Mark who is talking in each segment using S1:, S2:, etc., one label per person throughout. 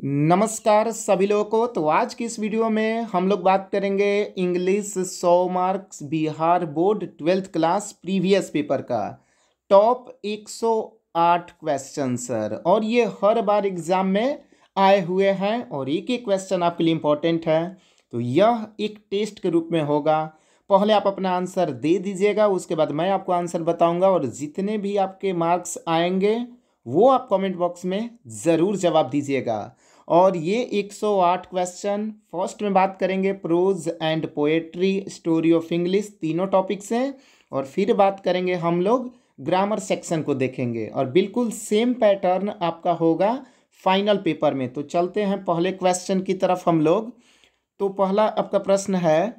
S1: नमस्कार सभी लोगों को। तो आज की इस वीडियो में हम लोग बात करेंगे English 100 marks Bihar board 12th class previous paper का टॉप 108 क्वेश्चन सर। और ये हर बार एग्जाम में आए हुए हैं और एक एक क्वेश्चन आपके लिए इम्पोर्टेंट है। तो यह एक टेस्ट के रूप में होगा। पहले आप अपना आंसर दे दीजिएगा, उसके बाद मैं आपको आंसर बताऊंगा और जितने भी आपके मार्क्स आएंगे वो आप कमेंट बॉक्स में ज़रूर जवाब दीजिएगा। और ये 108 क्वेश्चन फर्स्ट में बात करेंगे prose and poetry, story of English, तीनों टॉपिक्स हैं। और फिर बात करेंगे हम लोग ग्रामर सेक्शन को देखेंगे और बिल्कुल सेम पैटर्न आपका होगा फाइनल पेपर में। तो चलते हैं पहले क्वेश्चन की तरफ हम लोग। तो पहला आपका प्रश्न है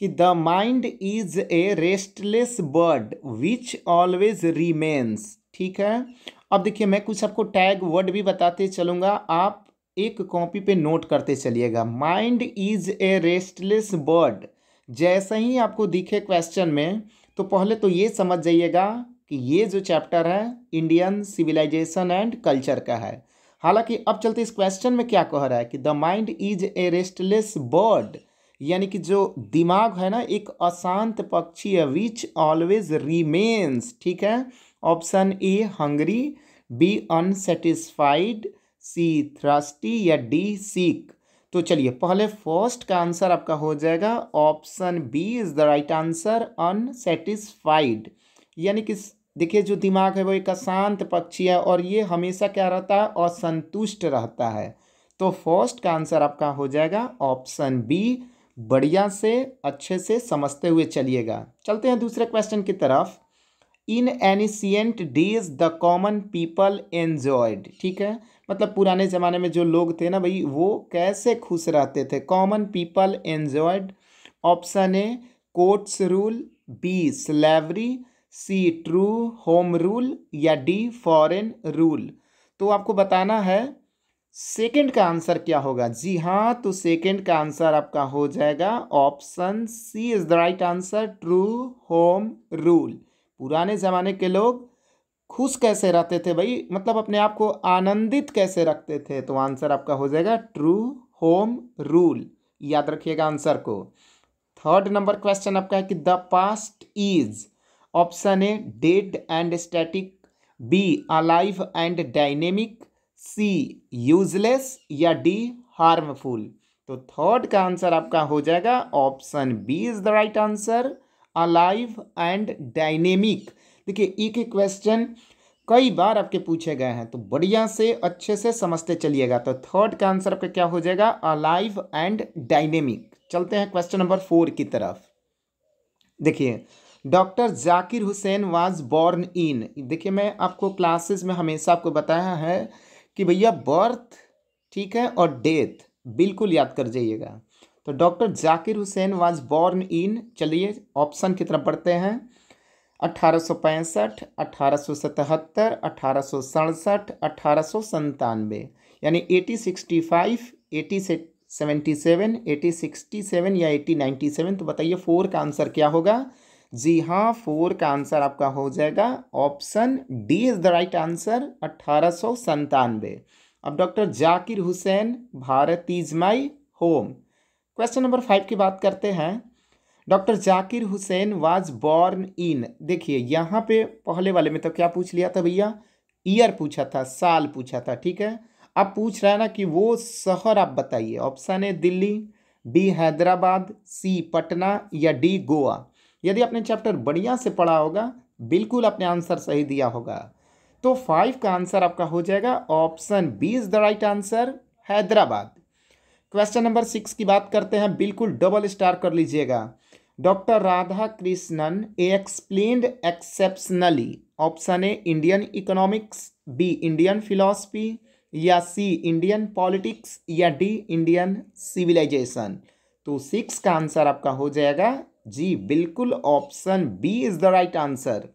S1: कि the mind is a restless bird which always remains. ठीक है, अब देखिए मैं कुछ आपको टैग वर्ड भी बताते चलूँगा, आप एक कॉपी पे नोट करते चलिएगा। Mind is a restless bird जैसे ही आपको दिखे क्वेश्चन में तो पहले तो ये समझ जाइएगा कि ये जो चैप्टर है इंडियन सिविलाइजेशन एंड कल्चर का है। हालांकि अब चलते इस क्वेश्चन में क्या कह रहा है कि the mind is a restless bird, यानी कि जो दिमाग है ना एक अशांत पक्षी है, विच ऑलवेज रिमेन्स। ठीक है, option A hungry, B unsatisfied, C thirsty या डी सीक। तो चलिए पहले फर्स्ट का आंसर आपका हो जाएगा option B is the right answer, unsatisfied. यानी कि देखिए जो दिमाग है वो एक अशांत पक्षी है और ये हमेशा क्या रहता है, असंतुष्ट रहता है। तो फर्स्ट का आंसर आपका हो जाएगा ऑप्शन बी। बढ़िया से अच्छे से समझते हुए चलिएगा। चलते हैं दूसरे क्वेश्चन की तरफ। In ancient days the common people enjoyed. ठीक है, मतलब पुराने ज़माने में जो लोग थे ना भाई वो कैसे खुश रहते थे। Common people enjoyed, option A courts rule, B slavery, C true home rule या डी फॉरेन रूल। तो आपको बताना है सेकंड का आंसर क्या होगा। जी हाँ, तो सेकंड का आंसर आपका हो जाएगा option C is the right answer, true home rule. पुराने ज़माने के लोग खुश कैसे रहते थे भाई, मतलब अपने आप को आनंदित कैसे रखते थे। तो आंसर आपका हो जाएगा ट्रू होम रूल। याद रखिएगा आंसर को। थर्ड नंबर क्वेश्चन आपका है कि the past is, option A dead and static, B alive and dynamic, C useless या डी हार्मफुल। तो थर्ड का आंसर आपका हो जाएगा option B is the right answer, alive and dynamic. देखिए एक एक क्वेश्चन कई बार आपके पूछे गए हैं तो बढ़िया से अच्छे से समझते चलिएगा। तो थर्ड का आंसर आपका क्या हो जाएगा, अलाइव एंड डायनेमिक। चलते हैं क्वेश्चन नंबर 4 की तरफ। देखिए doctor Zakir Hussain was born इन। देखिए मैं आपको क्लासेस में हमेशा आपको बताया है कि भैया बर्थ, ठीक है, और डेथ बिल्कुल याद कर जाइएगा। तो doctor Zakir Hussain was born इन, चलिए ऑप्शन की तरफ बढ़ते हैं। 1865, 1877, 1867, 1897, यानी 1865, 1877, 1867 या 1897। तो बताइए फोर का आंसर क्या होगा। जी हाँ, फोर का आंसर आपका हो जाएगा option D is the right answer, 1897। अब doctor Zakir Hussain, Bharat is my home. Question number 5 की बात करते हैं। Doctor Zakir Hussain was born इन। देखिए यहाँ पे पहले वाले में तो क्या पूछ लिया था भैया, ईयर पूछा था, साल पूछा था। ठीक है, अब पूछ रहा है ना कि वो शहर आप बताइए। Option A Delhi, B Hyderabad, C Patna या डी गोवा। यदि आपने चैप्टर बढ़िया से पढ़ा होगा बिल्कुल आपने आंसर सही दिया होगा। तो 5 का आंसर आपका हो जाएगा option B is the right answer, Hyderabad. Question number 6 की बात करते हैं, बिल्कुल डबल स्टार कर लीजिएगा। Doctor Radha Krishnan explained exceptionally. Option A Indian economics, B Indian philosophy या सी इंडियन पॉलिटिक्स या डी इंडियन सिविलाइजेशन। तो 6 का आंसर आपका हो जाएगा जी बिल्कुल option B is the right answer.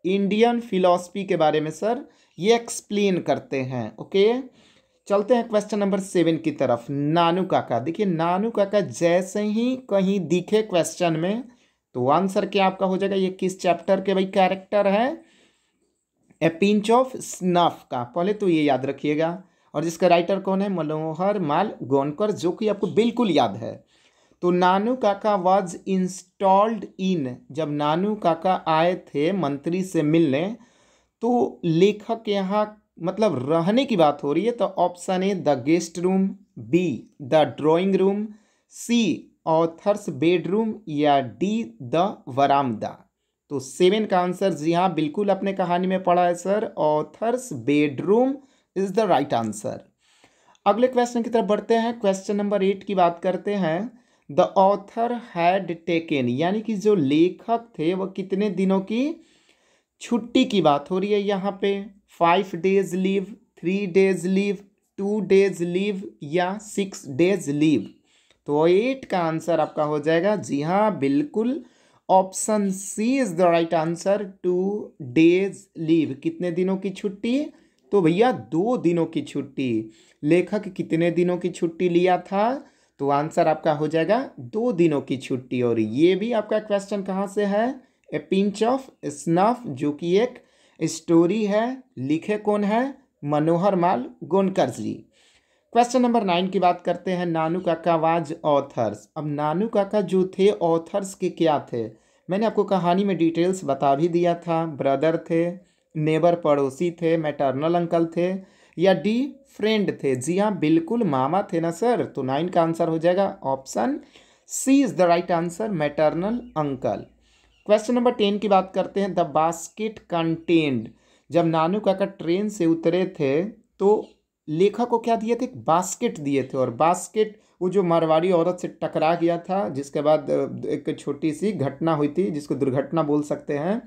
S1: Indian philosophy के बारे में सर ये एक्सप्लेन करते हैं। ओके, चलते हैं क्वेश्चन नंबर 7 की तरफ। नानू काका। देखिए नानू काका जैसे ही कहीं दिखे क्वेश्चन में तो आंसर क्या आपका हो जाएगा, ये किस चैप्टर के भाई कैरेक्टर है, ए पिंच ऑफ स्नफ का। पहले तो ये याद रखिएगा। और जिसका राइटर कौन है? मनोहर माल गोनकर, जो कि आपको बिल्कुल याद है। तो नानू काका वॉज इंस्टॉल्ड इन, जब नानू काका आए थे मंत्री से मिलने, तो लेखक यहाँ मतलब रहने की बात हो रही है, तो option A the guest room, B the drawing room, C author's bedroom, या डी द वरामदा। तो 7 का आंसर जी हाँ बिल्कुल अपने कहानी में पढ़ा है sir, authors bedroom is the right answer. अगले क्वेश्चन की तरफ बढ़ते हैं। क्वेश्चन नंबर 8 की बात करते हैं। द ऑथर हैड टेकन, यानी कि जो लेखक थे वो कितने दिनों की छुट्टी की बात हो रही है यहाँ पे? 5 days leave, 3 days leave, 2 days leave, या 6 days लीव। तो 8 का आंसर आपका हो जाएगा जी हाँ बिल्कुल option C is the right answer, 2 days leave. कितने दिनों की छुट्टी? तो भैया 2 दिनों की छुट्टी। लेखक कितने दिनों की छुट्टी लिया था? तो आंसर आपका हो जाएगा 2 दिनों की छुट्टी। और ये भी आपका क्वेश्चन कहाँ से है? ए पिंच ऑफ स्नफ, जो कि एक स्टोरी है। लिखे कौन है? मनोहर माल गोनकर जी। क्वेश्चन नंबर 9 की बात करते हैं। नानू काका वाज ऑथर्स। अब नानू काका जो थे ऑथर्स के क्या थे? मैंने आपको कहानी में डिटेल्स बता भी दिया था। ब्रदर थे, नेबर पड़ोसी थे, मैटरनल अंकल थे, या डी फ्रेंड थे? जी हाँ बिल्कुल मामा थे ना सर। तो 9 का आंसर हो जाएगा option C is the right answer, maternal uncle. Question number 10 की बात करते हैं। द बास्केट कंटेन्ड, जब नानू काका ट्रेन से उतरे थे तो लेखक को क्या दिए थे? एक बास्केट दिए थे। और बास्केट वो जो मारवाड़ी औरत से टकरा गया था, जिसके बाद एक छोटी सी घटना हुई थी जिसको दुर्घटना बोल सकते हैं।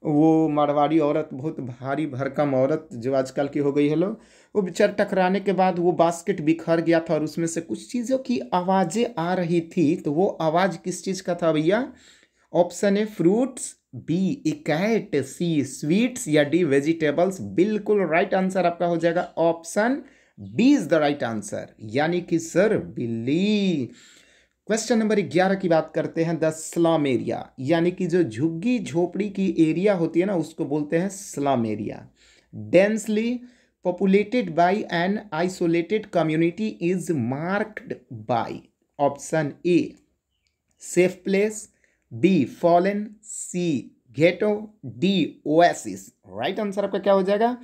S1: वो मारवाड़ी औरत बहुत भारी भरकम औरत जो आजकल की हो गई है लोग, वो बेचारा टकराने के बाद वो बास्केट बिखर गया था और उसमें से कुछ चीज़ों की आवाज़ें आ रही थी। तो वो आवाज़ किस चीज़ का था भैया? Option A fruits, B a cat, C sweets, या डी वेजिटेबल्स। बिल्कुल राइट आंसर आपका हो जाएगा option B is the right answer, यानी कि सर बिल्ली। क्वेश्चन नंबर 11 की बात करते हैं। द स्लम एरिया, यानी कि जो झुग्गी झोपड़ी की एरिया होती है ना, उसको बोलते हैं slum area. Densely populated by an isolated community is marked by, option A safe place, B fallen, C ghetto, D oasis. Right answer आपका क्या हो जाएगा?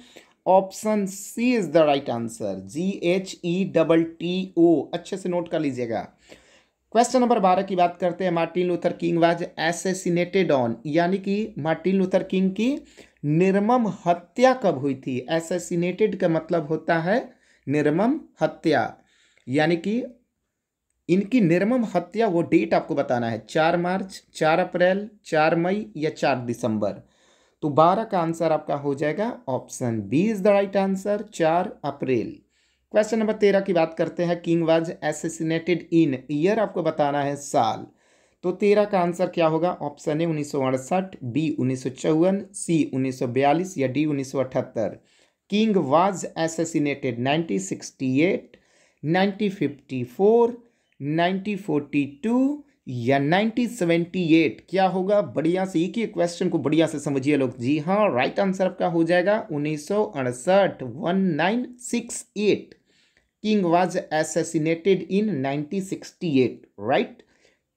S1: Option C is the right answer, GHETTO। अच्छे से नोट कर लीजिएगा। Question number 12 की बात करते हैं। Martin Luther king was assassinated on, यानी कि मार्टिन लूथर किंग की निर्मम हत्या कब हुई थी? एसेसिनेटेड का मतलब होता है निर्मम हत्या, यानी कि इनकी निर्मम हत्या, वो डेट आपको बताना है। 4 मार्च, 4 अप्रैल, 4 मई, या 4 दिसंबर। तो 12 का आंसर आपका हो जाएगा option B is the right answer, 4 April. Question number 13 की बात करते हैं। King was assassinated in, year आपको बताना है, साल। तो 13 का आंसर क्या होगा? ऑप्शन ए 1968, बी 1954, सी 1942, या डी 1978। किंग वाज एसेसिनेटेड 1968, 1954, 1942, या 1978। क्या होगा? बढ़िया से एक ही क्वेश्चन को बढ़िया से समझिए लोग। जी हाँ राइट आंसर आपका हो जाएगा 1968, 1968। King was assassinated in 1968, right.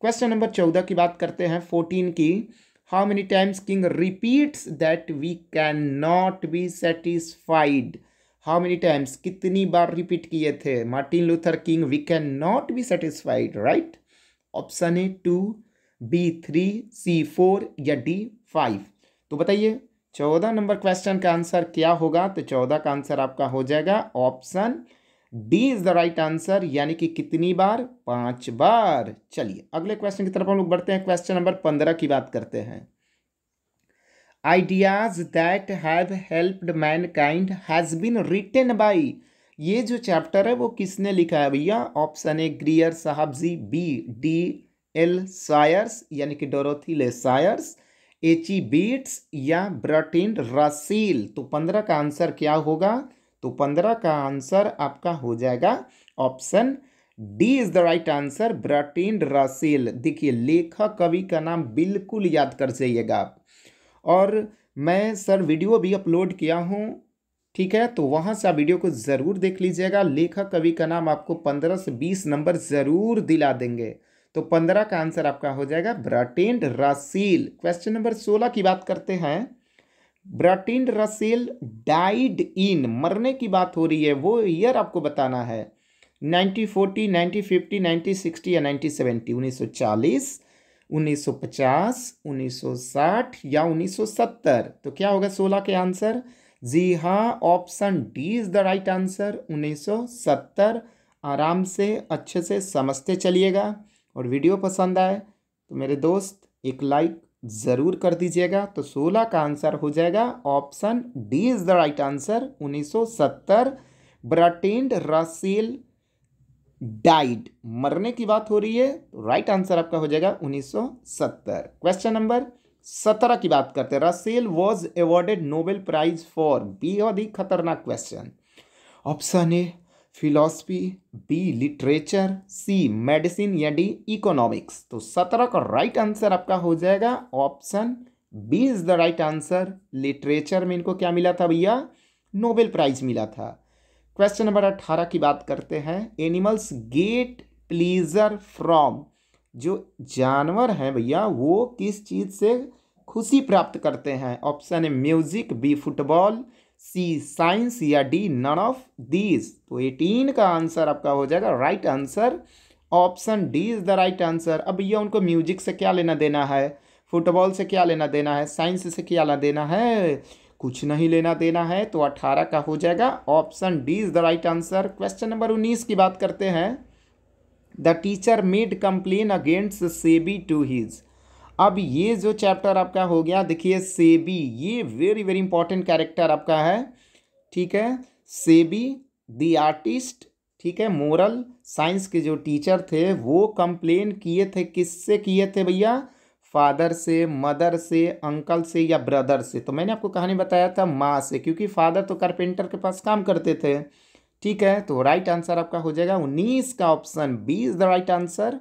S1: Question number 14 की बात करते हैं, 14 की। How many times king repeats that we can not be satisfied? How many times, कितनी बार रिपीट किए थे Martin Luther King we can not be satisfied? Right. Option A 2, B 3, C 4, या डी 5। तो बताइए 14 नंबर क्वेश्चन का answer क्या होगा? तो 14 का आंसर आपका हो जाएगा option D is the right answer, यानी कि कितनी बार? 5 बार। चलिए अगले क्वेश्चन की तरफ हम लोग बढ़ते हैं। क्वेश्चन नंबर 15 की बात करते हैं। Ideas that have helped mankind has been written by, ये जो चैप्टर है वो किसने लिखा है भैया? ऑप्शन ए ग्रियर साहब जी, बी D.L. सायर्स यानी कि डोरोथी ले सायर्स, H.E. बीट्स, या ब्रटिन रसील। तो 15 का आंसर क्या होगा? तो 15 का आंसर आपका हो जाएगा option D is the right answer, Bertrand Russell. देखिए लेखक कवि का नाम बिल्कुल याद कर जाइएगा आप। और मैं सर वीडियो भी अपलोड किया हूँ ठीक है, तो वहाँ से आप वीडियो को ज़रूर देख लीजिएगा। लेखक कवि का नाम आपको 15 से 20 नंबर ज़रूर दिला देंगे। तो 15 का आंसर आपका हो जाएगा बर्ट्रैंड रसेल। क्वेश्चन नंबर 16 की बात करते हैं। बर्ट्रैंड रसेल डाइड इन, मरने की बात हो रही है, वो ईयर आपको बताना है। 1940, 1950, 1960 या 1970। 1940, 1950, 1960 या 1970। तो क्या होगा 16 के आंसर? जी हाँ, option D is the right answer, 1970। आराम से अच्छे से समझते चलिएगा, और वीडियो पसंद आए तो मेरे दोस्त एक लाइक ज़रूर कर दीजिएगा। तो 16 का आंसर हो जाएगा option D is the right answer, 1970। Bertrand Russell died, मरने की बात हो रही है, तो राइट आंसर आपका हो जाएगा 1970। क्वेश्चन नंबर 17 की बात करते हैं। Russell was awarded Nobel prize for, बेहद ही खतरनाक question. Option A philosophy, B literature, C medicine या डी इकोनॉमिक्स। तो 17 का राइट आंसर आपका हो जाएगा option B is the right answer. Literature में इनको क्या मिला था भैया? नोबेल प्राइज मिला था। क्वेश्चन नंबर 18 की बात करते हैं। एनिमल्स गेट प्लीजर फ्रॉम, जो जानवर हैं भैया वो किस चीज़ से खुशी प्राप्त करते हैं? Option A music, B football, C science या डी नन ऑफ दीज। तो 18 का आंसर आपका हो जाएगा right answer, option D is the right answer. अब भैया उनको म्यूजिक से क्या लेना देना है, फुटबॉल से क्या लेना देना है, साइंस से क्या लेना देना है? कुछ नहीं लेना देना है। तो 18 का हो जाएगा option D is the right answer. Question number 19 की बात करते हैं। The teacher made complain against Sebi to his. अब ये जो चैप्टर आपका हो गया, देखिए सेबी, ये वेरी वेरी इंपॉर्टेंट कैरेक्टर आपका है। ठीक है, सेबी द आर्टिस्ट, ठीक है, मोरल साइंस के जो टीचर थे वो कंप्लेन किए थे, किससे किए थे भैया? फादर से, मदर से, अंकल से या ब्रदर से। तो मैंने आपको कहानी बताया था माँ से, क्योंकि फादर तो कारपेंटर के पास काम करते थे। ठीक है, तो राइट आंसर आपका हो जाएगा 19 का option B is the right answer,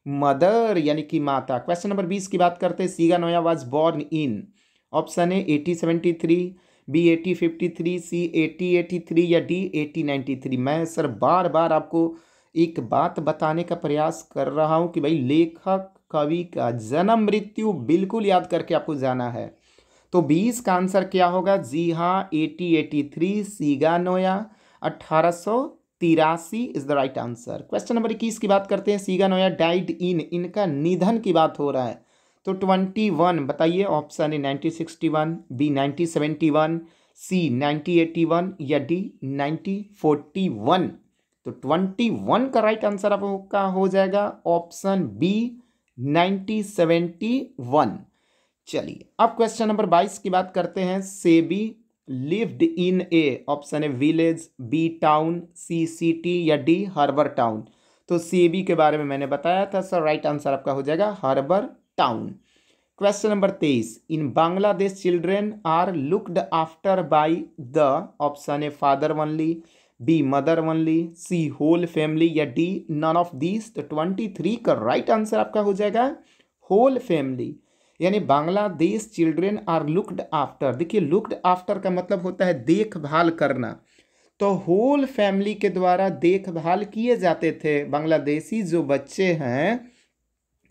S1: mother यानी कि माता। क्वेश्चन नंबर 20 की बात करते हैं। सीगा नोया was born in, option A 1873, B 1853, C 1883 या डी 1893। मैं सर बार बार आपको एक बात बताने का प्रयास कर रहा हूँ कि भाई लेखक कवि का जन्म मृत्यु बिल्कुल याद करके आपको जाना है। तो 20 का आंसर क्या होगा? जी हाँ, 1883, सीगा Noah 1883 is the right answer. Question number 21 की बात करते हैं। सीगा नोया डाइड इन, इनका निधन की बात हो रहा है। तो 21 बताइए, ऑप्शन ए 1961, बी 1971, सी 1981 या डी 1941। तो 21 का राइट आंसर आपका हो जाएगा ऑप्शन बी 1971। चलिए अब क्वेश्चन नंबर 22 की बात करते हैं। Sebi lived in a, option A village, B town, C city या डी हार्बर टाउन। तो सेबी के बारे में मैंने बताया था सर, राइट आंसर आपका हो जाएगा harbour town. Question number 23। In Bangladesh children are looked after by the, option A father only, B mother only, C whole family या डी नन ऑफ दीज। तो 23 का राइट आंसर आपका हो जाएगा होल फैमिली, यानी Bangladesh children are looked after. देखिए looked after का मतलब होता है देखभाल करना, तो होल फैमिली के द्वारा देखभाल किए जाते थे। बांग्लादेशी जो बच्चे हैं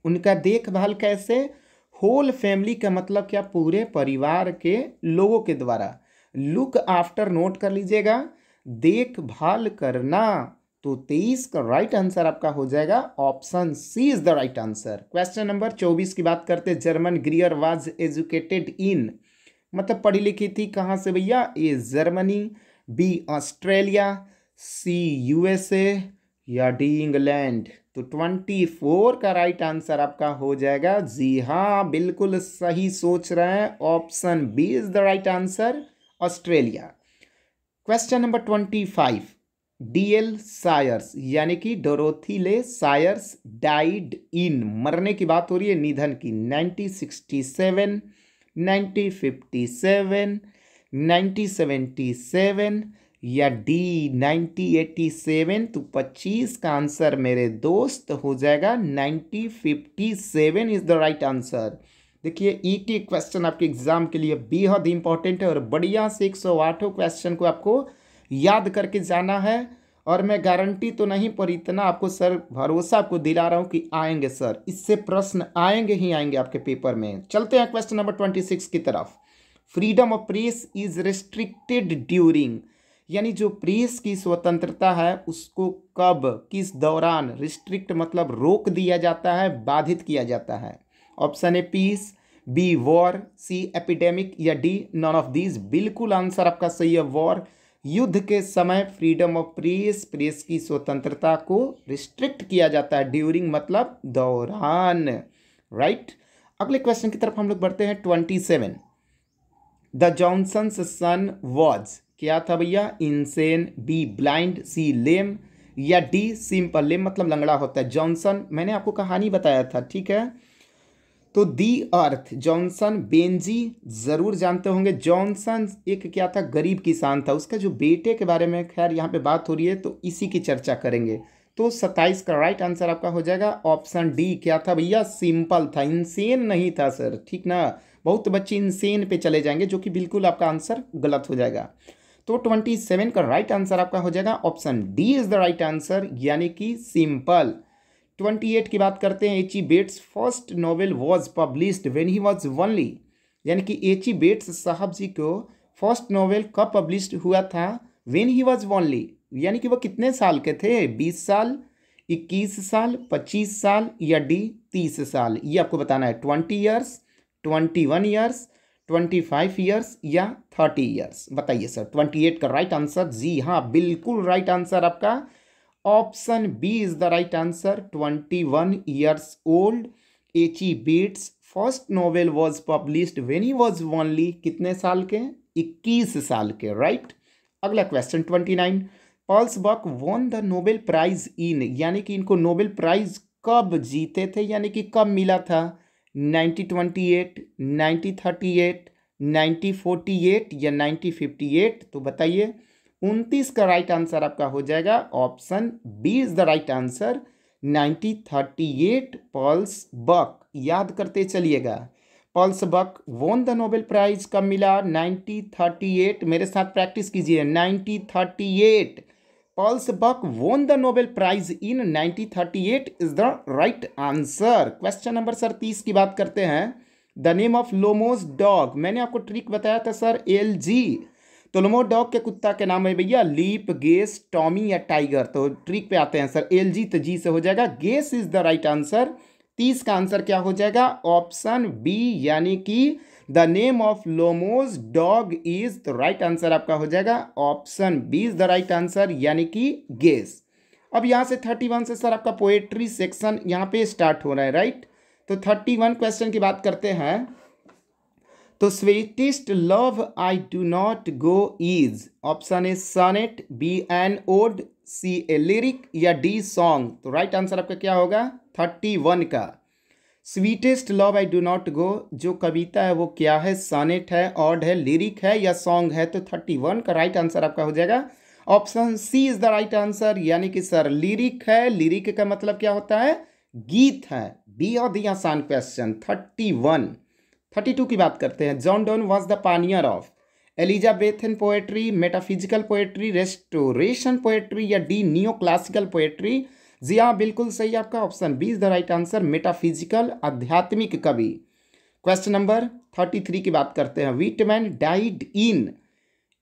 S1: उनका देखभाल कैसे? होल फैमिली का मतलब क्या? पूरे परिवार के लोगों के द्वारा। लुक आफ्टर नोट कर लीजिएगा, देखभाल करना। तो 23 का राइट आंसर आपका हो जाएगा option C is the right answer. Question number 24 की बात करते हैं। Germaine Greer was educated in, मतलब पढ़ी लिखी थी कहाँ से भैया? A Germany, B Australia, C USA या डी इंग्लैंड। तो 24 का राइट आंसर आपका हो जाएगा, जी हाँ बिल्कुल सही सोच रहे हैं, option B is the right answer, Australia. Question number 25। D L Sayers यानी कि डोरोथी ले सायर्स डाइड इन, मरने की बात हो रही है, निधन की, 1967, 1957, 1977 या डी 1987। तो 25 का आंसर मेरे दोस्त हो जाएगा 1957 इज द राइट आंसर। देखिए एक एक क्वेश्चन आपके एग्जाम के लिए बेहद इंपॉर्टेंट है और बढ़िया से 108 क्वेश्चन को आपको याद करके जाना है। और मैं गारंटी तो नहीं पर इतना आपको सर भरोसा आपको दिला रहा हूँ कि आएंगे सर, इससे प्रश्न आएंगे ही आएंगे आपके पेपर में। चलते हैं क्वेश्चन नंबर 26 की तरफ। Freedom of press is restricted during, यानी जो प्रेस की स्वतंत्रता है उसको कब, किस दौरान, रिस्ट्रिक्ट मतलब रोक दिया जाता है, बाधित किया जाता है। Option A peace, B war, C epidemic या डी नॉन ऑफ दीज। बिल्कुल आंसर आपका सही है वॉर। युद्ध के समय फ्रीडम ऑफ प्रेस, प्रेस की स्वतंत्रता को रिस्ट्रिक्ट किया जाता है, ड्यूरिंग मतलब दौरान, राइट। अगले क्वेश्चन की तरफ हम लोग बढ़ते हैं 27। द जॉनसन्स सन वॉज, क्या था भैया, इंसेन, बी ब्लाइंड, सी लेम या डी सिंपल। लेम मतलब लंगड़ा होता है। जॉनसन मैंने आपको कहानी बताया था, ठीक है। तो दी अर्थ, जॉनसन, बेंजी जरूर जानते होंगे। जॉनसन एक क्या था, गरीब किसान था। उसका जो बेटे के बारे में खैर यहाँ पे बात हो रही है तो इसी की चर्चा करेंगे। तो 27 का राइट आंसर आपका हो जाएगा ऑप्शन डी। क्या था भैया, सिंपल था, इंसेन नहीं था सर, ठीक ना। बहुत बच्चे इंसेन पे चले जाएंगे जो कि बिल्कुल आपका आंसर गलत हो जाएगा। तो 27 का राइट आंसर आपका हो जाएगा option D is the right answer, यानी कि सिंपल। 28 की बात करते हैं। H E Bates first novel was published when he was only, यानी कि एच ई बेट्स साहब जी को फर्स्ट नॉवेल कब पब्लिश्ड हुआ था, व्हेन ही वॉज ओनली, यानी कि वो कितने साल के थे, 20 साल, 21 साल, 25 साल या डी 30 साल। ये आपको बताना है। 20 ईयर्स, 21 ईयर्स, 25 ईयर्स या 30 ईयर्स। बताइए सर। 28 का राइट आंसर, जी हाँ बिल्कुल राइट आंसर आपका option B is the right answer, 21 years old. H E Bates first novel was published when he was only, कितने साल के, 21 साल के, राइट। अगला question 29। Pearl S Buck won the Nobel prize in, यानी कि इनको नोबेल प्राइज कब जीते थे, यानी कि कब मिला था, 1928, 1938, 1948 या 1958। तो बताइए। 29 का राइट आंसर आपका हो जाएगा option B is the right answer, 1938। Pearl S Buck याद करते चलिएगा। Pearl S Buck won the Nobel Prize कब मिला, 1938। मेरे साथ प्रैक्टिस कीजिए, 1938। Pearl S Buck won the Nobel prize in 1938 is the right answer. Question number sir 30 की बात करते हैं। The name of Lomos dog, मैंने आपको ट्रिक बताया था सर, LG। तो लोमो डॉग के कुत्ता के नाम है भैया लीप, गेस, टॉमी या टाइगर। तो ट्रिक पे आते हैं सर। LG तो जी से हो जाएगा, guess is the right answer. 30 का आंसर क्या हो जाएगा ऑप्शन बी, यानी कि the name of Lomos dog is the right answer आपका हो जाएगा option B is the right answer, यानी कि गेस। अब यहाँ से 31 से सर आपका पोएट्री सेक्शन यहाँ पे स्टार्ट हो रहा है, राइट। तो 31 क्वेश्चन की बात करते हैं। तो sweetest love I do not go is, option A sonnet, B an ode, C a lyric या डी सॉन्ग। तो राइट आंसर आपका क्या होगा 31 का। Sweetest love I do not go जो कविता है वो क्या है, सनेट है, ऑड है, लिरिक है या सॉन्ग है। तो 31 का राइट आंसर आपका हो जाएगा option C is the right answer, यानी कि सर लिरिक है। लिरिक का मतलब क्या होता है, गीत है। बेहद ही आसान क्वेश्चन। 32 की बात करते हैं। John Donne was the pioneer of Elizabethan poetry, metaphysical poetry, restoration poetry या डी नियो क्लासिकल पोएट्री। जी हाँ बिल्कुल सही आपका option B is the right answer, metaphysical, आध्यात्मिक कवि। क्वेश्चन नंबर 33 की बात करते हैं। व्हिटमैन डाइड इन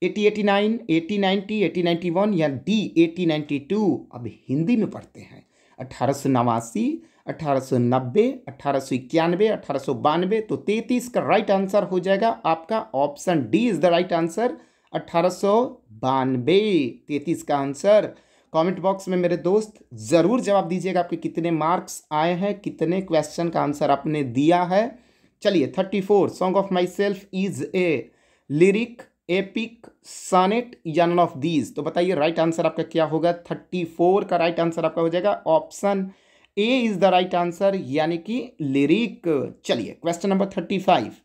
S1: 1889, 1890, 1891 या डी 1892। अब हिंदी में पढ़ते हैं। 1889, 1890, 1891, 1892। तो 33 का राइट आंसर हो जाएगा आपका option D is the right answer, 1892। 33 का आंसर। कमेंट बॉक्स में मेरे दोस्त ज़रूर जवाब दीजिएगा आपके कितने मार्क्स आए हैं, कितने क्वेश्चन का आंसर आपने दिया है। चलिए 34। Song of myself is a lyric, epic, sonnet या नन ऑफ दीज। तो बताइए राइट आंसर आपका क्या होगा। 34 का राइट आंसर आपका हो जाएगा option A is the right answer, यानी कि लिरिक। चलिए question number 35।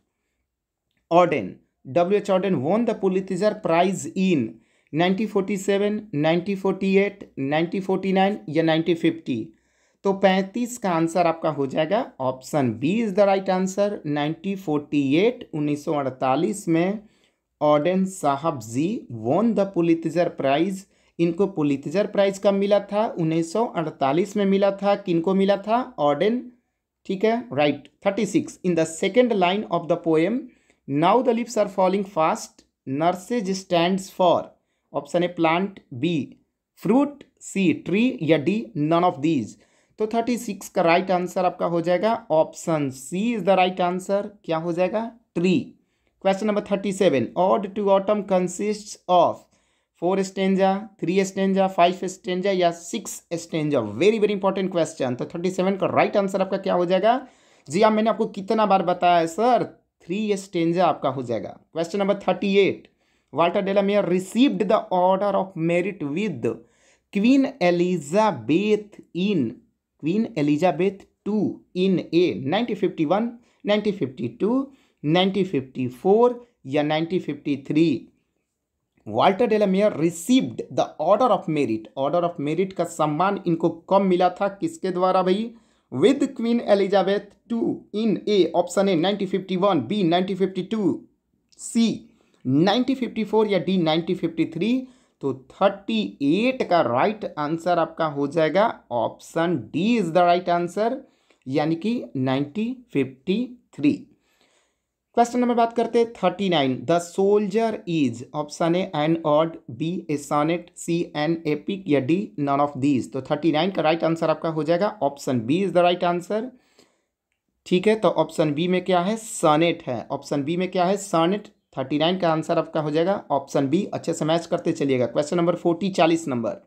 S1: Auden, WH Auden won the Pulitzer prize in 1947, 1948, 1949 या 1950। तो 35 का आंसर आपका हो जाएगा option B is the right answer. 1948 में ऑडेन साहब ji won the Pulitzer prize. इनको पुलित्जर प्राइज कब मिला था? 1948 में मिला था। किनको मिला था? ऑडेन। ठीक है, right. 36 in the second line of the poem now the leaves are falling fast nurses stands for. Option A plant, B fruit, C tree या डी नन ऑफ दीज। तो 36 का राइट आंसर आपका हो जाएगा option C is the right answer. क्या हो जाएगा? Tree. Question number 37 ode to autumn consists of 4 stanza, 3 stanza, 5 stanza या 6 stanza. Very very important question. तो 37 का राइट आंसर आपका क्या हो जाएगा? जी हाँ, मैंने आपको कितना बार बताया है सर? 3 स्टेंजा आपका हो जाएगा। Question number 38 Walter de la Mare received the Order of Merit with Queen Elizabeth II in a 1951, 1952, 1954 या 1953। Walter de la Mare received the Order of Merit. Order of Merit का सम्मान इनको कब मिला था? किसके द्वारा भाई? With Queen Elizabeth II in a. Option A 1951, B 1952, C 1954 या डी 1953। तो 38 का राइट आंसर आपका हो जाएगा option D is the right answer, यानी कि 1953। क्वेश्चन नंबर बात करते हैं 39 the soldier is. Option A an ode, B a sonnet, C an epic या डी नन ऑफ दीज। तो 39 का राइट आंसर आपका हो जाएगा option B is the right answer. ठीक है, तो ऑप्शन बी में क्या है? सॉनेट है। ऑप्शन बी में क्या है? सॉनेट। 39 का आंसर आपका हो जाएगा ऑप्शन बी। अच्छे से मैच करते चलिएगा। Question number 40 number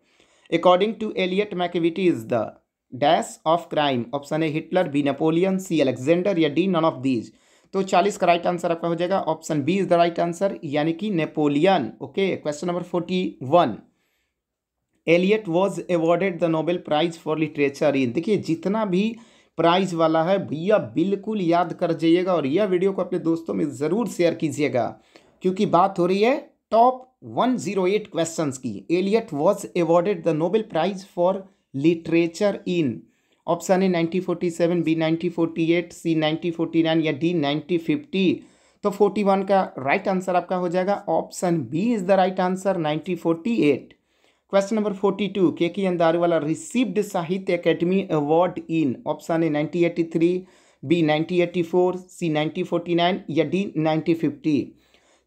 S1: according to Eliot Macavity is the dash of crime. Option A Hitler, B Napoleon, C Alexander या डी नन ऑफ दीज। तो 40 का राइट आंसर आपका हो जाएगा option B is the right answer, यानी कि Napoleon. Okay, question number 41 Eliot was awarded the Nobel prize for literature in. देखिए, जितना भी प्राइज वाला है भैया बिल्कुल याद कर जाइएगा और यह वीडियो को अपने दोस्तों में ज़रूर शेयर कीजिएगा, क्योंकि बात हो रही है टॉप 108 क्वेश्चंस की। Eliot was awarded the Nobel prize for literature in. Option A 1947, B 1948, C 1949 या डी 1950। तो 41 का राइट आंसर आपका हो जाएगा option B is the right answer, 1948। Question number 42 K N Daruwalla received Sahitya Akademi award in. Option A 1983, B 1984, C 1949 या D 1950।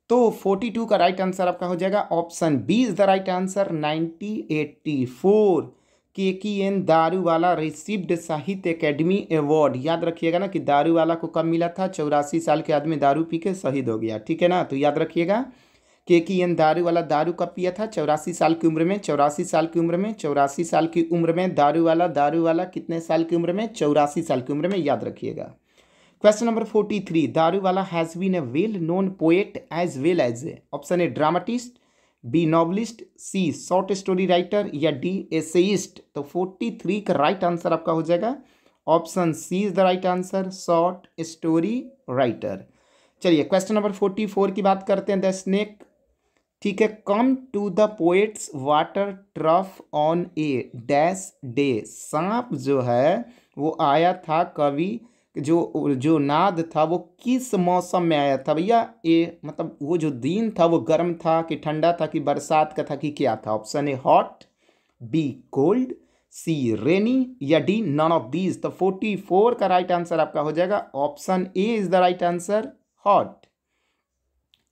S1: तो 42 का right answer आपका हो जाएगा option B is the right answer, 1984। K N Daruwalla received Sahitya Akademi award. याद रखिएगा ना कि दारूवाला को कब मिला था? 84 साल के आदमी दारू पी के शहीद हो गया। ठीक है ना, तो याद रखिएगा के एन दारूवाला दारू कब पिया था? 84 साल की उम्र में। 84 साल की उम्र में, 84 साल की उम्र में दारूवाला कितने साल की उम्र में? 84 साल की उम्र में, याद रखिएगा। Question number 43 Daruwalla has been a well known poet as well as. Option A dramatist, B novelist, C short story writer या डी एसेइस्ट। तो 43 का राइट आंसर आपका हो जाएगा option C is the right answer, short story writer. चलिए question number 44 की बात करते हैं। द स्नेक, ठीक है, come to the poet's water trough on a dash day. सांप जो है वो आया था कवि, जो नाद था वो किस मौसम में आया था भैया? ए मतलब वो जो दिन था वो गर्म था कि ठंडा था कि बरसात का था कि क्या था? Option A hot, B cold, C rainy या डी नन ऑफ दीज। तो 44 का राइट आंसर आपका हो जाएगा option A is the right answer, hot.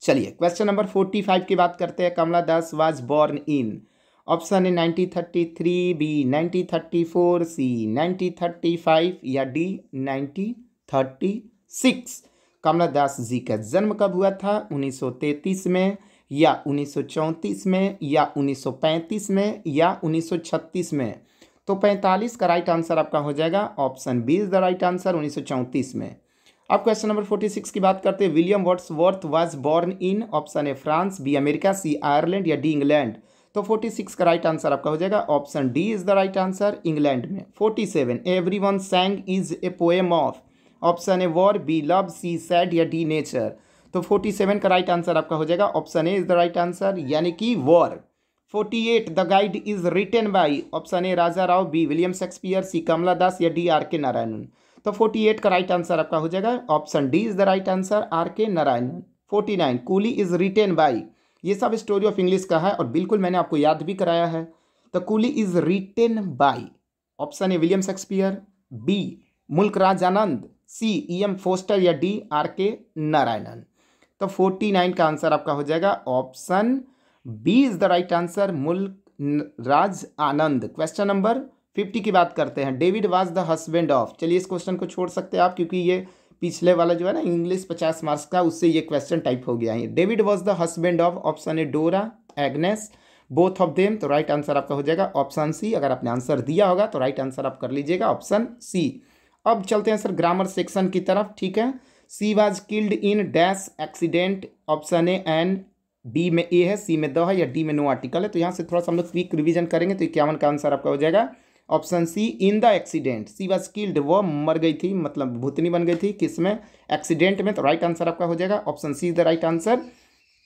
S1: चलिए क्वेश्चन नंबर 45 की बात करते हैं। Kamala Das was born in. Option A 1933, B 1934, C 1935 या डी 1936। कमला दास जी का जन्म कब हुआ था? 1933 में या 1934 में या 1935 में या 1936 में। तो 45 का राइट आंसर आपका हो जाएगा option B is the right answer, 1934 में। अब क्वेश्चन नंबर 46 की बात करते हैं। William Wordsworth was born in. Option A France, B America, C Ireland या डी इंग्लैंड। तो 46 का राइट आंसर आपका हो जाएगा option D is the right answer, England में। 47 everyone sang is a poem of. Option A war, B love, C sad या D nature. तो 47 का राइट आंसर आपका हो जाएगा option A is the right answer, यानी कि war. 48 the guide is written by, option A Raja Rao, B William Shakespeare, C Kamala Das या D R K Narayanan. तो 48 का राइट आंसर आपका हो जाएगा option D is the right answer, R K Narayanan. 49 Coolie is written by, ये सब स्टोरी ऑफ इंग्लिश का है और बिल्कुल मैंने आपको याद भी कराया है। तो Coolie is written by, option A William Shakespeare, B Mulk Raj Anand, C E M Forster या डी आर के नारायणन। तो 49 का आंसर आपका हो जाएगा option B is the right answer, Mulk Raj Anand. Question number 50 की बात करते हैं। David was the husband of, चलिए इस क्वेश्चन को छोड़ सकते हैं आप क्योंकि ये पिछले वाला जो है ना इंग्लिश 50 मार्क्स का, उससे ये क्वेश्चन टाइप हो गया है। David was the husband of, option ए डोरा, एग्नेस, बोथ ऑफ देम। तो राइट आंसर आपका हो जाएगा ऑप्शन सी। अगर आपने आंसर दिया होगा तो राइट आंसर आप कर लीजिएगा ऑप्शन सी। अब चलते हैं सर ग्रामर सेक्शन की तरफ, ठीक है। सी was killed in dash accident, option A and, D में ए है, सी में द है या डी में नो आर्टिकल है। तो यहाँ से थोड़ा सा हम लोग क्विक रिवीजन करेंगे। तो 51 का आंसर आपका हो जाएगा option C, in the accident. She was killed, वो मर गई थी, मतलब भूतनी बन गई थी, किसमें, एक्सीडेंट में। तो राइट आंसर आपका हो जाएगा option C is the right answer,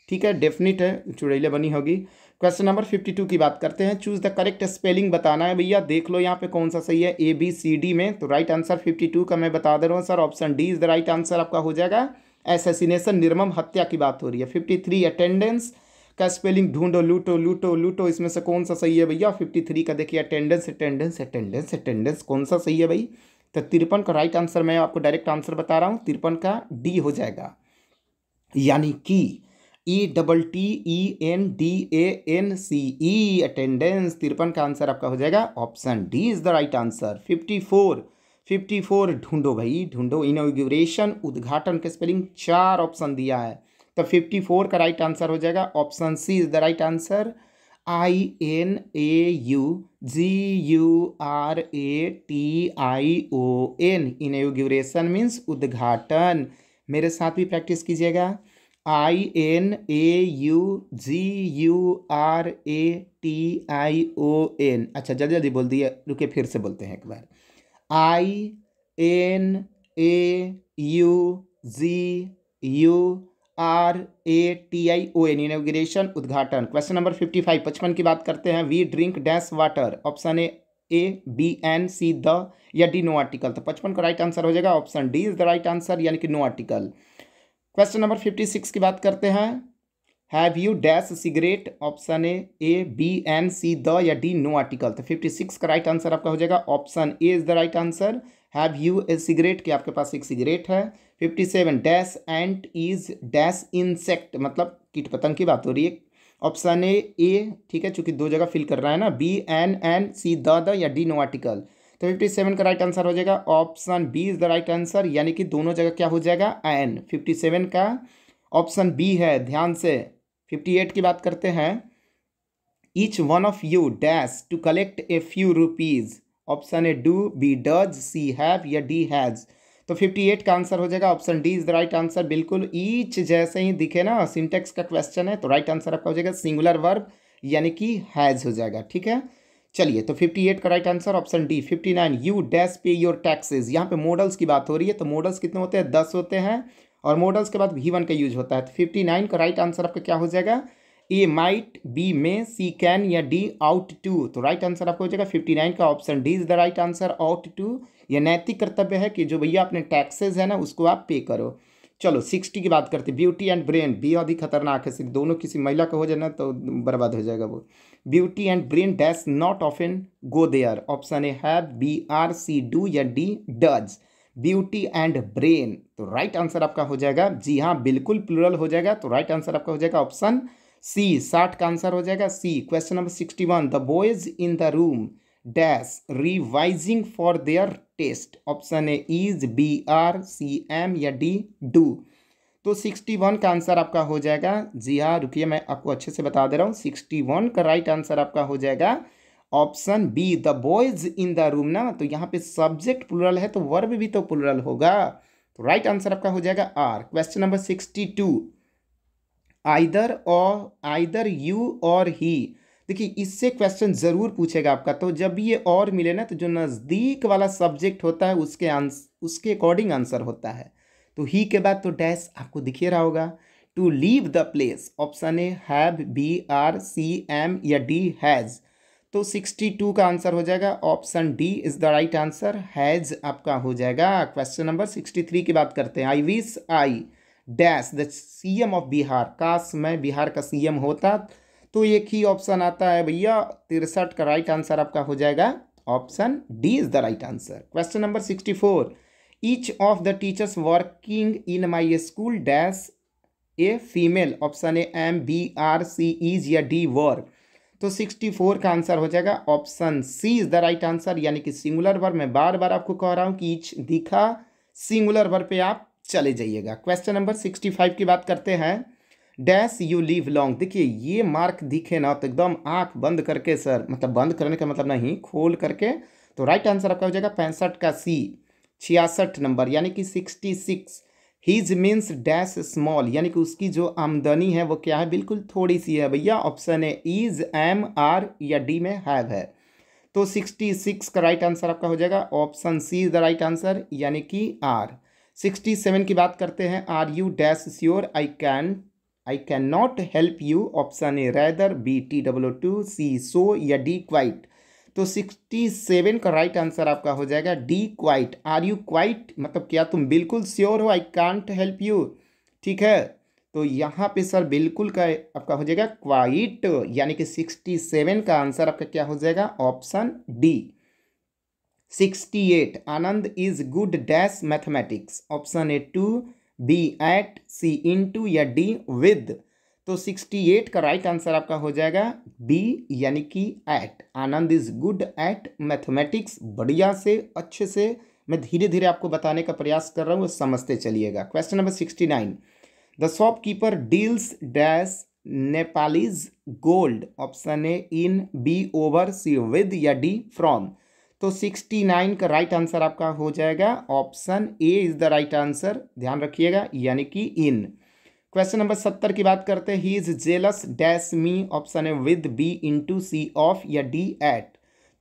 S1: ठीक है, डेफिनेट है, चुड़ैले बनी होगी। क्वेश्चन नंबर 52 की बात करते हैं। चूज द करेक्ट स्पेलिंग बताना है भैया, देख लो यहाँ पे कौन सा सही है, ए बी सी डी में। तो राइट आंसर 52 का मैं बता दे रहा हूँ sir, option D is the right answer आपका हो जाएगा। एसेसिनेशन, निर्मम हत्या की बात हो रही है। 53 अटेंडेंस का स्पेलिंग ढूंढो, लूटो लूटो लूटो, इसमें से कौन सा सही है भैया। 53 का देखिए अटेंडेंस अटेंडेंस अटेंडेंस अटेंडेंस, कौन सा सही है भाई। तो 53 का राइट आंसर मैं आपको डायरेक्ट आंसर बता रहा हूँ, 53 का डी हो जाएगा, यानी कि ETTENDANCE, अटेंडेंस। 53 का आंसर आपका हो जाएगा option D is the right answer. 54 ढूंढो भाई ढूंढो, इनॉग्रेशन, उद्घाटन के स्पेलिंग 4 ऑप्शन दिया है। तो 54 का राइट आंसर हो जाएगा option C is the right answer, INAUGURATION, inauguration means उद्घाटन। मेरे साथ भी प्रैक्टिस कीजिएगा, INAUGURATION। अच्छा जल्दी जल्दी बोल दिए, रुके फिर से बोलते हैं एक बार, INAUGURATION, इनॉग्रेशन, उद्घाटन। क्वेश्चन नंबर 55 55 की बात करते हैं। We drink dash water, option A B an C the या डी नो आर्टिकल। तो 55 का राइट आंसर हो जाएगा option D is the right answer, यानी कि नो आर्टिकल। क्वेश्चन नंबर 56 की बात करते हैं। Have you dash cigarette, option A B an C the या डी नो आर्टिकल। तो 56 का राइट आंसर आपका हो जाएगा option A is the right answer, have you a cigarette, कि आपके पास एक सिगरेट है। 57 dash ant is dash insect, मतलब कीट पतंग की बात हो रही है, ऑप्शन ए, ठीक है, चूंकि दो जगह फिल कर रहा है ना, बी एन सी द या डी नो आर्टिकल। तो 57 का राइट आंसर हो जाएगा option B is the right answer, यानी कि दोनों जगह क्या हो जाएगा एन। 57 का ऑप्शन बी है, ध्यान से। 58 की बात करते हैं। Each one of you dash to collect a few rupees, option A do, B does, C have या डी हैज। तो 58 का आंसर हो जाएगा option D is the right answer. बिल्कुल ईच जैसे ही दिखे ना, सिंटेक्स का क्वेश्चन है, तो राइट आंसर आपका हो जाएगा सिंगुलर वर्ब, यानी कि हैज हो जाएगा, ठीक है। चलिए, तो 58 का right answer option D. 59 you dash पे योर टैक्सेस, यहाँ पे मॉडल्स की बात हो रही है, तो मॉडल्स कितने होते हैं, 10 होते हैं, और मॉडल्स के बाद V1 का यूज होता है। तो 59 का राइट आंसर आपका क्या हो जाएगा, ए might, B may, C can या डी आउट टू। तो राइट आंसर आपको हो जाएगा 59 का option D is the right answer, ought to. यह नैतिक कर्तव्य है कि जो भैया अपने टैक्सेस है ना उसको आप पे करो। चलो 60 की बात करते हैं। ब्यूटी एंड ब्रेन, बी अधिक खतरनाक है, सिर्फ दोनों किसी महिला का हो जाए ना तो बर्बाद हो जाएगा वो। Beauty and brain dash not often go there, option A have, B are, C do या D does. Beauty and brain, तो राइट आंसर आपका हो जाएगा, जी हाँ बिल्कुल प्लूरल हो जाएगा, तो राइट आंसर आपका हो जाएगा ऑप्शन सी। 60 का आंसर हो जाएगा C. Question number 61 the boys in the room dash revising for their test, option A is, B are, C am या डी डू। तो 61 का आंसर आपका हो जाएगा, जी हाँ रुकिए मैं आपको अच्छे से बता दे रहा हूँ, 61 का राइट आंसर आपका हो जाएगा option be the boys in the room ना, तो यहाँ पे सब्जेक्ट प्लुरल है तो वर्ब भी तो प्लुरल होगा, तो राइट आंसर आपका हो जाएगा are. Question number 62 either you or he, देखिए इससे क्वेश्चन जरूर पूछेगा आपका, तो जब ये और मिले ना तो जो नज़दीक वाला सब्जेक्ट होता है उसके अकॉर्डिंग आंसर होता है। तो ही के बाद तो डैश आपको दिख ही रहा होगा, to leave the place. Option A have, B are, C am या डी हैज़। तो 62 का आंसर हो जाएगा option D is the right answer, has आपका हो जाएगा। क्वेश्चन नंबर 63 की बात करते हैं। I wish I dash the CM of Bihar. काश मैं बिहार का सीएम होता। तो एक ही ऑप्शन आता है भैया 63 का राइट आंसर आपका हो जाएगा option D is the right answer. Question number 64, each of the teachers working in my school dash a female. Option A am, B are, C is या डी वर। तो 64 का आंसर हो जाएगा option C is the right answer, यानी कि singular verb. मैं बार बार आपको कह रहा हूं कि ईच दिखा, सिंगुलर वर्ब पे आप चले जाइएगा। क्वेश्चन नंबर 65 की बात करते हैं। Dash you live long. देखिए ये मार्क दिखे ना तो एकदम आंख बंद करके सर, मतलब बंद करने का मतलब नहीं, खोल करके। तो राइट आंसर आपका हो जाएगा 65 का सी, 66 नंबर, यानी कि 66। हीज मीन्स डैश स्मॉल, यानी कि उसकी जो आमदनी है वो क्या है, बिल्कुल थोड़ी सी है भैया। Option A is, M, R या डी में हैव है। तो 66 का राइट आंसर आपका हो जाएगा option C is the right answer, यानी कि आर। 67 की बात करते हैं। Are you dash sure I can not help you. Option A rather, B TWO2, C so या डी क्वाइट। तो 67 का राइट आंसर आपका हो जाएगा D quite. Are you quite मतलब क्या तुम बिल्कुल श्योर हो, आई कांट हेल्प यू, ठीक है। तो यहाँ पे सर बिल्कुल का आपका हो जाएगा क्वाइट, यानी कि 67 का आंसर आपका क्या हो जाएगा option D. 68, Anand is good dash mathematics. Option A to, B at, C into या डी विद। तो 68 का राइट आंसर आपका हो जाएगा बी, यानी कि at. Anand is good at mathematics. बढ़िया से अच्छे से मैं धीरे धीरे आपको बताने का प्रयास कर रहा हूँ, समझते चलिएगा। Question number 69, the shopkeeper deals dash Nepalese gold. Option A in, B over, C with या डी फ्रॉम। तो 69 का राइट आंसर आपका हो जाएगा option A is the right answer, ध्यान रखिएगा, यानी कि इन। क्वेश्चन नंबर 70 की बात करते हैं। He is jealous dash me. Option A with, B into, C of या डी एट।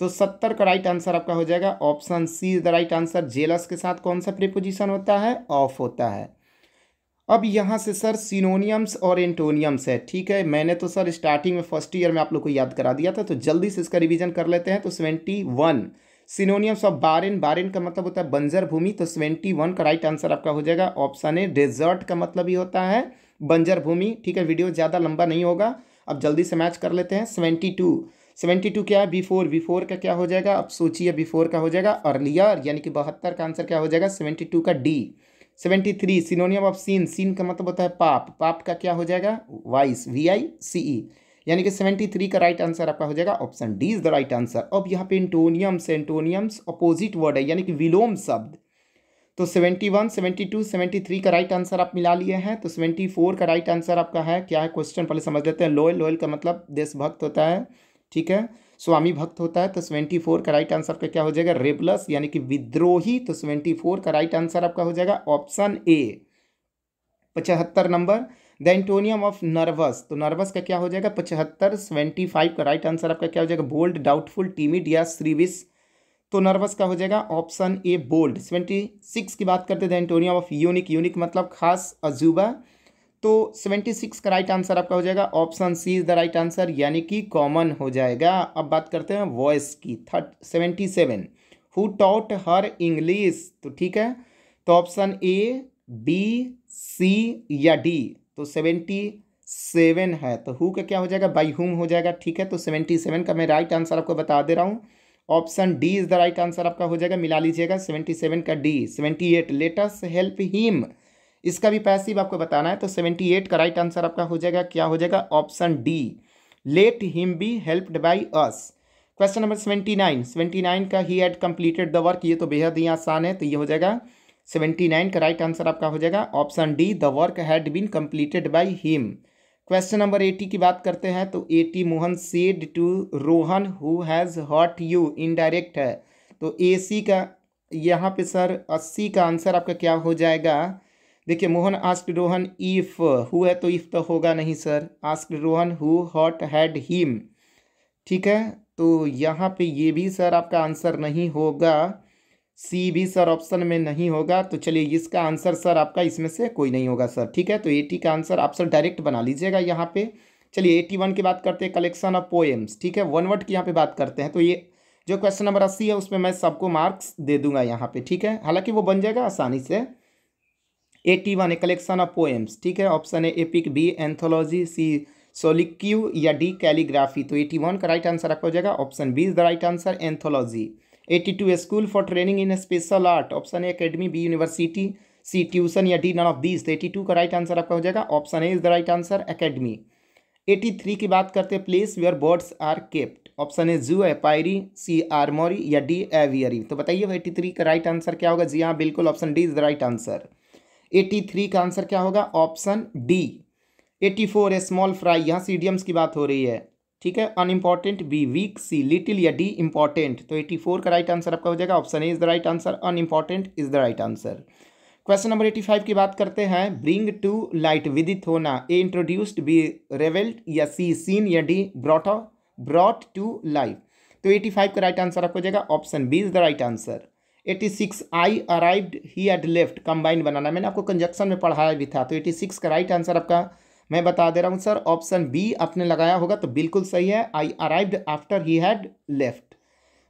S1: तो 70 का राइट आंसर आपका हो जाएगा option C is the right answer. Jealous के साथ कौन सा प्रीपोजिशन होता है, ऑफ होता है। अब यहाँ से सर सिनोनियम्स और एंटोनियम्स है, ठीक है। मैंने तो सर स्टार्टिंग में फर्स्ट ईयर में आप लोग को याद करा दिया था, तो जल्दी से इसका रिवीजन कर लेते हैं। तो 71 सिनोनियम्स ऑफ बारेन। बारेन का मतलब होता है बंजर भूमि। तो 71 का राइट आंसर आपका हो जाएगा ऑप्शन ए डेजर्ट का मतलब ही होता है बंजर भूमि, ठीक है। वीडियो ज़्यादा लंबा नहीं होगा, अब जल्दी से मैच कर लेते हैं। 72 क्या है, बिफोर। बिफोर का क्या हो जाएगा, अब सोचिए, बिफोर का हो जाएगा अर्लियर, यानी कि 72 का आंसर क्या हो जाएगा 72 का D. 73 synonym of scene. Scene का मतलब होता है पाप। पाप का क्या हो जाएगा वाइस, VICE, यानी कि 73 का राइट आंसर आपका हो जाएगा option D is the right answer. अब यहाँ पे एंटोनियम्स, एंटोनियम्स अपोजिट वर्ड है, यानी कि विलोम शब्द। तो 71, 72, 73 का राइट आंसर आप मिला लिए हैं। तो 74 का राइट आंसर आपका है क्या है, क्वेश्चन पहले समझ लेते हैं। लोयल। लोयल का मतलब देशभक्त होता है, ठीक है, स्वामी भक्त होता है। तो 74 का राइट आंसर का क्या हो जाएगा रेबलस, यानी कि विद्रोही। तो 74 का राइट आंसर आपका हो जाएगा option A. 75 number, the antonym of nervous. तो नर्वस का क्या हो जाएगा 75। 75 का राइट आंसर आपका क्या हो जाएगा बोल्ड, डाउटफुल, टीमिड या श्रीविश। तो नर्वस का हो जाएगा ऑप्शन ए बोल्ड। 76 की बात करते थे एंटोनियम ऑफ यूनिक। यूनिक मतलब खास, अजूबा। तो 76 का राइट आंसर आपका हो जाएगा option C is the right answer, यानी कि कॉमन हो जाएगा। अब बात करते हैं वॉइस की। 77 हु टॉट हर इंग्लिश। तो ठीक है, तो ऑप्शन ए, बी, सी या डी। तो 77 है, तो हु का क्या हो जाएगा बाई हुम हो जाएगा, ठीक है। तो 77 का मैं राइट आंसर आपको बता दे रहा हूँ, option D is the right answer आपका हो जाएगा, मिला लीजिएगा 77 का D. 78 let us help him, इसका भी पैसिव आपको बताना है। तो 78 का राइट आंसर आपका हो जाएगा क्या हो जाएगा option D, let him be helped by us. Question number 79, 79 का he had completed the work. ये तो बेहद ही आसान है, तो ये हो जाएगा 79 का राइट आंसर आपका हो जाएगा option D, the work had been completed by him. Question number 80 की बात करते हैं। तो 80 Mohan said to Rohan who has hurt you, indirect है। तो AC का यहाँ पे सर 80 का आंसर आपका क्या हो जाएगा। देखिए Mohan asked Rohan if, who है तो इफ तो होगा नहीं sir. Asked Rohan who hurt had him, ठीक है। तो यहाँ पे ये भी सर आपका आंसर नहीं होगा। सी भी सर ऑप्शन में नहीं होगा, तो चलिए इसका आंसर सर आपका इसमें से कोई नहीं होगा सर, ठीक है। तो 80 का आंसर आप सर डायरेक्ट बना लीजिएगा यहाँ पे। चलिए 81 की बात करते हैं, कलेक्शन ऑफ पोएम्स, ठीक है, वन वर्ड की यहाँ पे बात करते हैं। तो ये जो क्वेश्चन नंबर 80 है उसमें मैं सबको मार्क्स दे दूंगा यहाँ पे, ठीक है, हालांकि वो बन जाएगा आसानी से। 81 ए कलेक्शन ऑफ पोएम्स, ठीक है, option A epic, B anthology, C soliloquy या डी कैलीग्राफी। तो 81 का राइट आंसर आपका हो जाएगा option B is the right answer, anthology. 82 school for training in special art, option A academy, B university, C tuition या D none of these. तो 82 का right answer आपका हो जाएगा option A is the right answer, academy. 83 की बात करते हैं, place where birds are kept, option A zoo, aviary, सी आर्मोरी या डी एवियरी। तो बताइए 83 का राइट आंसर क्या होगा। जी हाँ बिल्कुल, option D is the right answer. 83 का आंसर क्या होगा, ऑप्शन डी। 84 ए स्मॉल फ्राई, यहाँ सी इडियम्स की बात हो रही है, ठीक है, unimportant, B weak, C little या डी इंपॉर्टेंट। तो 84 का राइट आंसर आपका हो जाएगा option A is the right answer, unimportant is the right answer. Question number 85 की बात करते हैं, ब्रिंग टू लाइट, विदित होना, ए इंट्रोड्यूस्ड, बी रेवेल्ड या सी सीन या डी ब्रॉट टू लाइफ। तो 85 का राइट आंसर आपको हो जाएगा option B is the right answer. 86 I arrived, he had left, combine बनाना मैंने आपको कंजक्शन में पढ़ाया भी था। तो 86 का राइट आंसर आपका मैं बता दे रहा हूँ सर, ऑप्शन बी आपने लगाया होगा तो बिल्कुल सही है, आई arrived after he had left.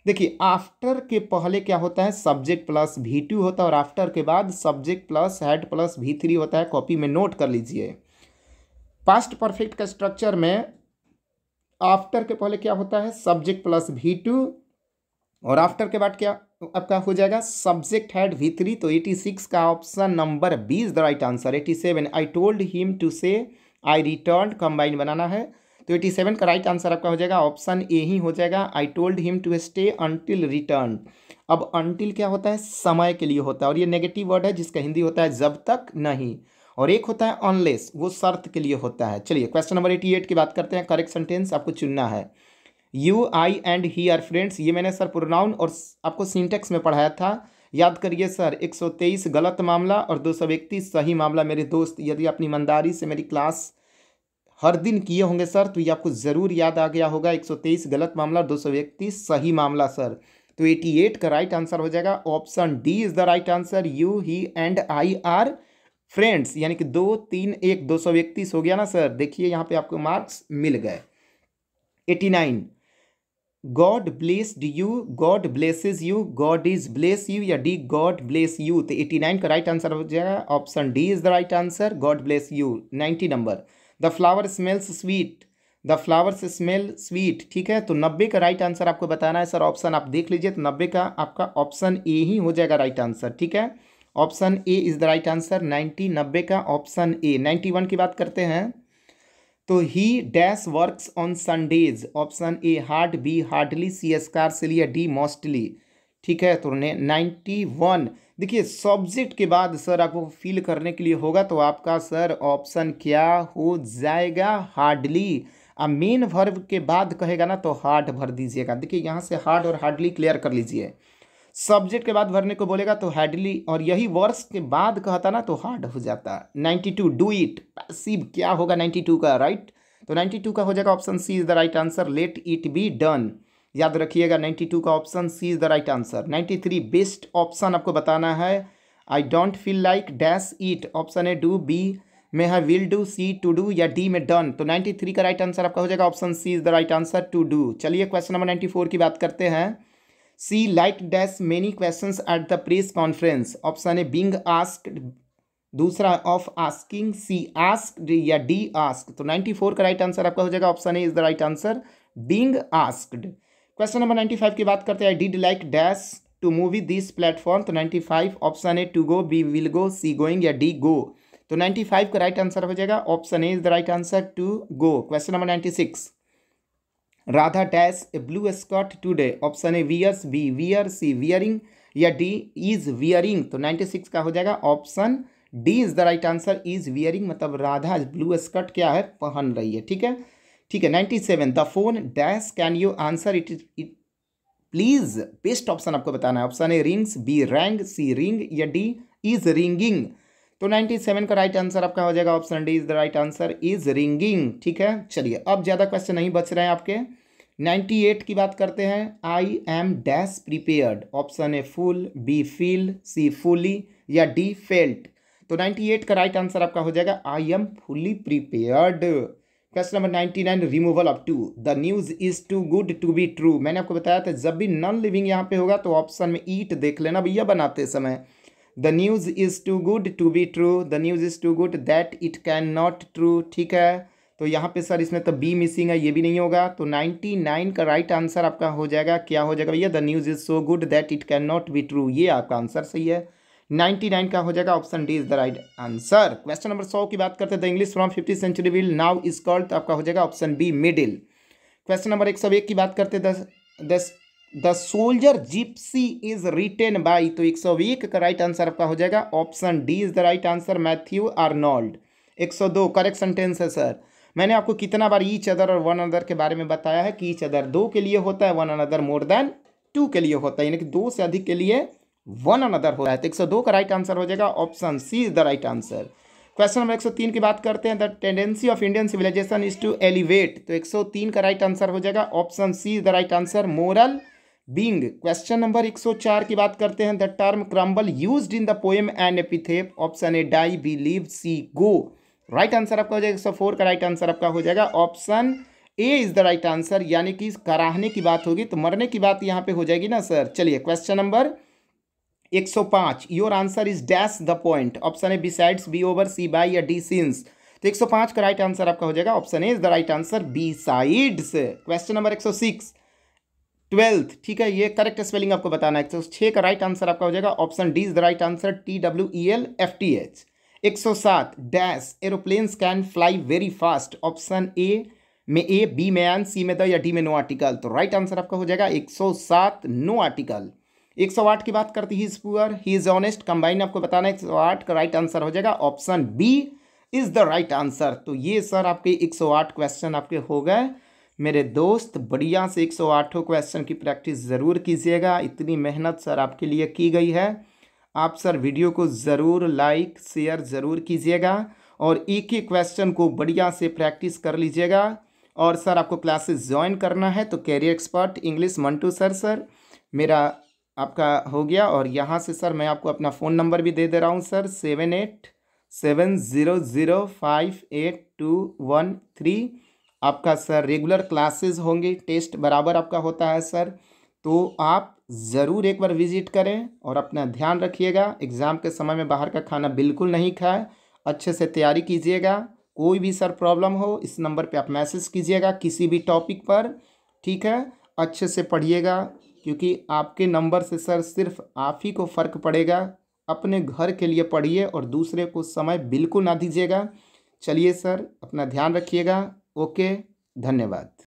S1: देखिए आफ्टर के पहले क्या होता है, सब्जेक्ट प्लस V2 होता है, और आफ्टर के बाद subject plus had plus V3 होता है। कॉपी में नोट कर लीजिए। पास्ट परफेक्ट का स्ट्रक्चर में आफ्टर के पहले क्या होता है, सब्जेक्ट प्लस V2, और आफ्टर के बाद क्या आपका हो जाएगा, सब्जेक्ट हैड V3। तो 86 का option number B is the right answer. 87 I told him to say I return, combine बनाना है। तो 87 का राइट आंसर आपका हो जाएगा ऑप्शन ए ही हो जाएगा, I told him to stay until return. अब अंटिल क्या होता है, समय के लिए होता है, और ये नेगेटिव वर्ड है जिसका हिंदी होता है जब तक नहीं, और एक होता है अनलेस, वो शर्त के लिए होता है। चलिए क्वेश्चन नंबर 88 की बात करते हैं, करेक्ट सेंटेंस आपको चुनना है। You I and he are friends, ये मैंने सर प्रोनाउन और आपको सिंटेक्स में पढ़ाया था, याद करिए सर। 123 गलत मामला और 231 सही मामला। मेरे दोस्त यदि अपनी ईमानदारी से मेरी क्लास हर दिन किए होंगे सर तो ये आपको ज़रूर याद आ गया होगा। 123 गलत मामला और 231 सही मामला सर। तो 88 का राइट आंसर हो जाएगा option D is the right answer, you he and I R friends, यानी कि 2 3 1 231 हो गया ना सर। देखिए यहाँ पे आपको मार्क्स मिल गए। 89 God blessed you, God blesses you, God is bless you या डी गॉड ब्लेस यू। तो 89 का राइट आंसर हो जाएगा option D is the right answer, God bless you. 90 number the flower smells sweet, the flowers smell sweet, ठीक है। तो 90 का right answer आपको बताना है सर। ऑप्शन आप देख लीजिए, तो 90 का आपका ऑप्शन ए ही हो जाएगा राइट आंसर, ठीक है। Option A is the right answer. 90 का ऑप्शन ए। 91 की बात करते हैं, तो he dash works on Sundays, option A hard, B hardly, C scarcely या डी मोस्टली, ठीक है। तो 91 देखिए सब्जेक्ट के बाद सर आपको फिल करने के लिए होगा, तो आपका सर ऑप्शन क्या हो जाएगा, हार्डली। अब मेन वर्ब के बाद कहेगा ना तो हार्ड भर दीजिएगा। देखिए यहाँ से हार्ड और हार्डली क्लियर कर लीजिए। सब्जेक्ट के बाद भरने को बोलेगा तो हार्डली, और यही वर्ड्स के बाद कहता ना तो हार्ड हो जाता। 92 डू इट, पैसिव क्या होगा 92 का, राइट। तो 92 का हो जाएगा option C is the right answer, let it be done. याद रखिएगा 92 का option C is the right answer. 93 best option आपको बताना है, I don't feel like dash it, option A do, B में है will do, C to do या D में डन। तो 93 का राइट आंसर आपका हो जाएगा option C is the right answer, to do. चलिए क्वेश्चन नंबर 94 की बात करते हैं। She like dash many questions at the press conference, option A being asked, दूसरा ऑफ आस्किंग, सी आस्क्ड या डी आस्क्ड। तो 94 का राइट आंसर आपका हो जाएगा option A is the right answer, being asked. Question number 95 की बात करते हैं, did like dash to movie this platform. तो 95 option A to go, B will go, C going या डी गो। तो 95 का राइट आंसर हो जाएगा option A is the right answer, to go. Question number 96 Radha dash A blue skirt today, option A wears, B wear, C wearing या D is wearing. तो 96 का हो जाएगा option D is the right answer, is wearing, मतलब Radha blue skirt क्या है, पहन रही है, ठीक है। ठीक है 97 the phone dash can you answer it please, best option आपको बताना है, option A rings, B rang, C ring या डी इज रिंगिंग। तो 97 का राइट आंसर आपका हो जाएगा option D is the right answer, is ringing, ठीक है। चलिए अब ज़्यादा क्वेश्चन नहीं बच रहे हैं आपके। 98 की बात करते हैं, I am dash prepared. Option A full, B feel, C fully या डी फेल्ट। तो 98 का राइट आंसर आपका हो जाएगा I am fully prepared. Question number 99, removal of too. The news is too good to be true. मैंने आपको बताया था जब भी नॉन लिविंग यहाँ पे होगा तो ऑप्शन में ईट देख लेना भैया बनाते समय। The news is too good to be true, the news is too good that it can not true. ठीक है, तो यहाँ पे सर इसमें तो बी मिसिंग है, ये भी नहीं होगा। तो 99 का राइट आंसर आपका हो जाएगा, क्या हो जाएगा भैया, the news is so good that it can not be true. ये आपका आंसर सही है, 99 का हो जाएगा, option D is the right answer. Question number 100 की बात करते हैं, the English from 15th century will now is called, तो आपका हो जाएगा option B middle. Question number 101 की बात करते हैं, the soldier gypsy is written by, तो 101 का राइट आंसर आपका हो जाएगा, option D is the right answer, Matthew Arnold. 102 correct sentence है सर। मैंने आपको कितना बार ईच अदर और वन अदर के बारे में बताया है कि ईच अदर 2 के लिए होता है, वन अनदर मोर देन 2 के लिए होता है, यानी कि 2 से अधिक के लिए वन अनदर होता है। तो 102 का राइट आंसर हो जाएगा, option C is the right answer. Question number 103 की बात करते हैं, the tendency of Indian civilization is to elevate, तो 103 का राइट आंसर हो जाएगा, option C is the right answer, moral being. Question number 104 की बात करते हैं, the term crumble used in the poem and epithet, option A die, B leave, C go. Right answer आपका हो जाएगा 104 का राइट आंसर आपका हो जाएगा, option A is the right answer, यानी कि कराहने की बात होगी तो मरने की बात यहाँ पे हो जाएगी ना सर। चलिए question number 105, your answer is dash the point, option A besides, B over, C by या डी सिंस। तो 105 का राइट आंसर आपका हो जाएगा, option A is the right answer, besides. Question number 106, 12th, ठीक है, ये करेक्ट स्पेलिंग आपको बताना है। 106 का राइट आंसर आपका हो जाएगा, option D is the right answer, TWELFTH। 107, dash aeroplanes can fly very fast, option A में ए, बी में एन, सी में द या डी में नो आर्टिकल। तो राइट आंसर आपका हो जाएगा 107 नो आर्टिकल। 108 की बात करती, he is poor, he is honest, combine आपको बताना है। 108 का राइट आंसर हो जाएगा, option B is the right answer. तो ये सर आपके 108 क्वेश्चन आपके हो गए मेरे दोस्त। बढ़िया से 108 क्वेश्चन की प्रैक्टिस ज़रूर कीजिएगा, इतनी मेहनत सर आपके लिए की गई है। आप सर वीडियो को ज़रूर लाइक शेयर ज़रूर कीजिएगा और एक एक क्वेश्चन को बढ़िया से प्रैक्टिस कर लीजिएगा। और सर आपको क्लासेस ज्वाइन करना है तो career expert English Mantu sir मेरा आपका हो गया। और यहाँ से सर मैं आपको अपना फ़ोन नंबर भी दे रहा हूँ सर, 7870058213। आपका सर रेगुलर क्लासेस होंगे, टेस्ट बराबर आपका होता है सर, तो आप ज़रूर एक बार विजिट करें और अपना ध्यान रखिएगा। एग्ज़ाम के समय में बाहर का खाना बिल्कुल नहीं खाएं, अच्छे से तैयारी कीजिएगा। कोई भी सर प्रॉब्लम हो इस नंबर पे आप मैसेज कीजिएगा किसी भी टॉपिक पर, ठीक है। अच्छे से पढ़िएगा क्योंकि आपके नंबर से सर सिर्फ आप ही को फ़र्क पड़ेगा। अपने घर के लिए पढ़िए और दूसरे को समय बिल्कुल ना दीजिएगा। चलिए सर अपना ध्यान रखिएगा। ओके, धन्यवाद।